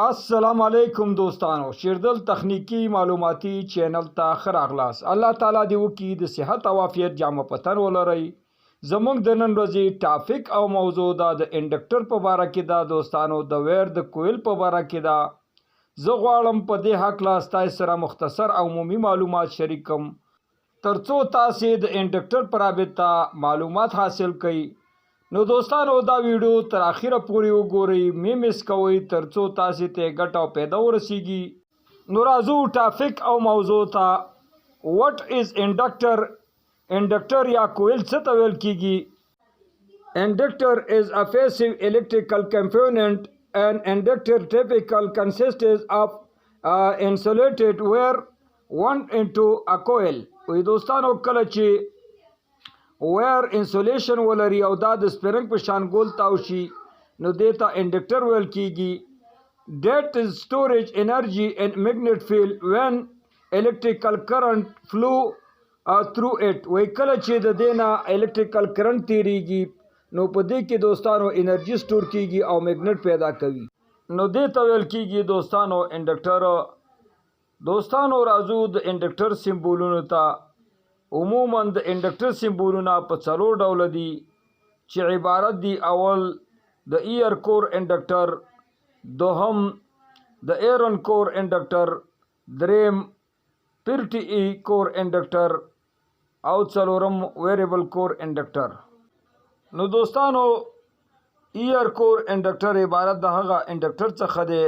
السلام علیکم دوستانو، شیردل تخنیکی معلوماتی چینل ته ښه راغلاست. الله تعالی دې وکړي د صحت او عافیت جامه پتن ولرئ. زموږ د نن ورځې ټاپک او موضوع دا د انډکټر په باره کې ده دوستانو، د ویر د کویل په باره کې ده. زه غواړم په دې هکله ستاسو سره مختصر او عمومي معلومات شریک کړم ترڅو تاسې د انډکټر په رابطه معلومات حاصل کړئ. نو دوستانو دا ویډیو تر اخره پورې وګورئ، مې مس کوئ ترڅو تاسې ته ګټه او پیدا ورسیږي. نو راځو ټاپک او موضوع ته. وټ از انډکټر؟ انډکټر یا کویل څه ته ویل کیږي؟ انډکټر از ا پیسیو الیکټریکل کمپوننٹ. an inductor typically consists of insulated wire wound into a coil. وی دوستانو کله چې ویر انسولیشن ولري او دا د سپرنګ په شان ګول تاو شي نو دې ته انډکټر ویل کیږي. that is storage energy in magnetic field when electrical current flow through it. وی کله چې د دې نه الیکټریکل کرنٹ تیریږي نو په دې کې دوستانو انرژي سٹور کیږي او میګنیټ پیدا کوي، نو دې ته ویل کیږي دوستانو انډکټر. دوستانو راځو د انډکټر سمبولونو ته. عموما د انډکټر سمبولونه په څلور ډوله دي چې عبارت دي: اول د ایر کور انډکټر، دوهم د ایرن کور انډکټر، دریم پرټي کور انډکټر او څلورم ویریبل کور انډکټر. نو دوستانو ایر کور انډکټر عبارت د هغه انډکټر څخه دی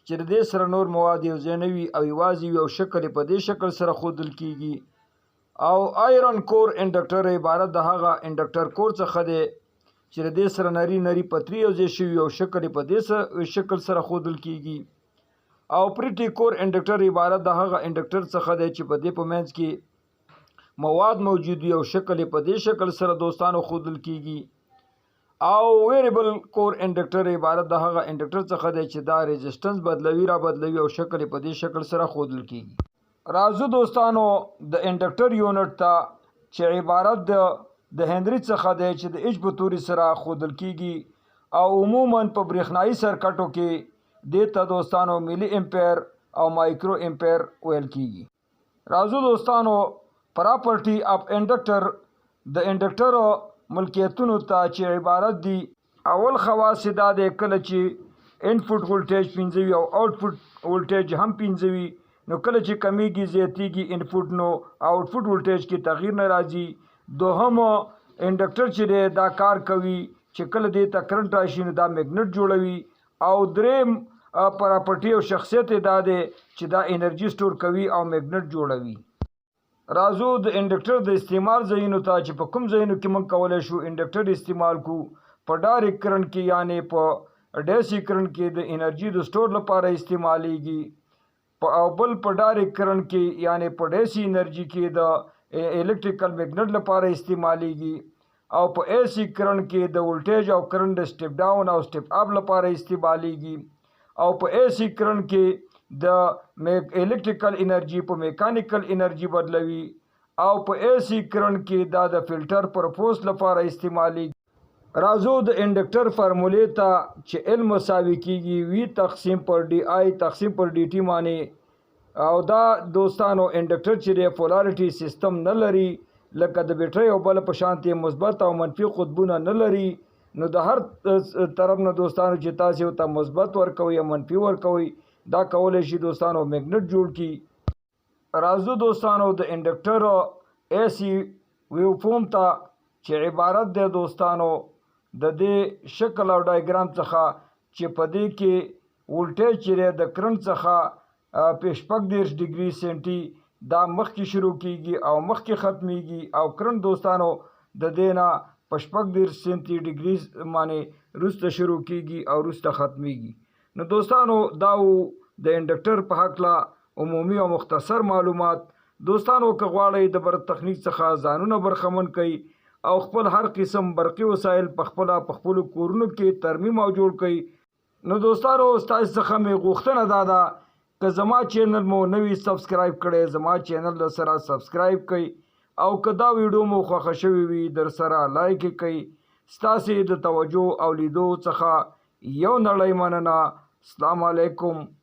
چې د دې سره نور مواد یو ځای نه وي او یوازې وي او شکل په دې شکل سره ښودل کیږي. او آیرن کور انډکټر عبارت د هغه انډکټر کور څخه دی چې د دې سره نری نری پتری یو ځای شوي او شکل په دې شکل سره ښودل کیږي. او پریټي کور انډکټر عبارت د هغه انډکټر څخه دی چې په دې په منځ کې مواد موجود وي او شکل په دې شکل سره دوستانو ښودل کیږي. او ویریبل کور انډکټر عبارت د هغه انډکټر څخه دی چې دا ریزسټنس بدلوي را بدلوي او شکل په دې شکل سره ښودل کیږي. راځو دوستانو د انډکټر یونټ ته چې عبارت د هنري څخه دی چې د ایچ په توري سره ښودل کیږي او عموما په برېښنایي سرکټو کې دې ته دوستانو ملي امپیر او مایکرو امپیر ویل کیږي. راځو دوستانو پراپرټي اف انډکټر د انډکټر ملکیتونو ته چې عبارت دي. اول خواص دا دی کله چې انپوټ ولټیج 15 وي او آوټپوټ ولټیج هم 15 وي نو کله چې کمیږي زیاتیږي انپوټ نو آوټپوټ ولټیج کې تغییر نه راځي. دوهم انډکټر چې دی دا کار کوي چې کله دې ته کرنټ راشي نو دا میګنیټ جوړوي. او دریم پراپرټي او شخصیت دا دی چې دا انرژي سٹور کوي او میګنیټ جوړوي. راځو د انډکټر د استعمال ځایونو ته چې په کوم ځایونو کې موږ کولی شو انډکټر استعمال کو. په ډایرکټ کرنټ کې یعنی په ډیسی کرنټ کې د انرژي د سٹور لپاره استعمالیږي. او بل په ډایرکټ کرنټ کې یعنی په ډیسی انرژي کې د الیکټریکل میګنیټ لپاره استعمالیږي. او په ایسی کرنټ کې د ولټیج او کرنټ د سټیپ ډاون او سټیپ اپ لپاره استعمالیږي. او په ایسی کرنټ کې د الیکټریکل انرژي په میکانیکل انرژي بدلوي. او په ایسی کرنټ کې دا د فلټر پرپوز لپاره استعمالیږي. راځو د انډکټر فارمولې ته چې ال مساوي کیږي وی تقسیم پر ډي آی تقسیم پر ډي ټي معنی. او دا دوستانو انډکټر چې د پولارټي سیستم نه لري لکه د بیټرۍ او بل په شانتي مثبت او منفي قطبونه نه لري نو د هر طرف نه دوستانو چې تاسو ته مثبت ورکوي یا منفي ورکوي دا کولای شي دوستانو میګنیټ جوړ کی. راځو دوستانو د انډکټر ایسی ویو فورم ته چې عبارت دی دوستانو د دې شکل او ډایګرام څخه چې په دې کې ولټیج چې د کرنټ څخه په 14 ډیګري سنټي دا مخکې شروع کیږي او مخکې ختمیږي او کرنټ دوستانو د دې نه په 14 سنټي ډیګري باندې وروسته شروع کیږي او وروسته ختمیږي. نو دوستانو دا د انډکټر په هکله عمومي او مختصر معلومات. دوستانو که غواړئ د برق تخنیک څخه ځانونه برخمن کړئ او خپل هر قسم برقي وسایل په خپلو کورونو کې ترمیم او جوړ کړئ نو دوستانو ستاسو څخه مې غوښتنه دا ده که زما چینل مو نوی سبسکرایب کړئ زما چینل در سره سبسکرایب کړئ او که دا ویډیو مو خوښه شوې وي در سره لایک یې کړئ. ستاسې د توجه او لیدو څخه یو نړۍ مننه. السلام علیکم.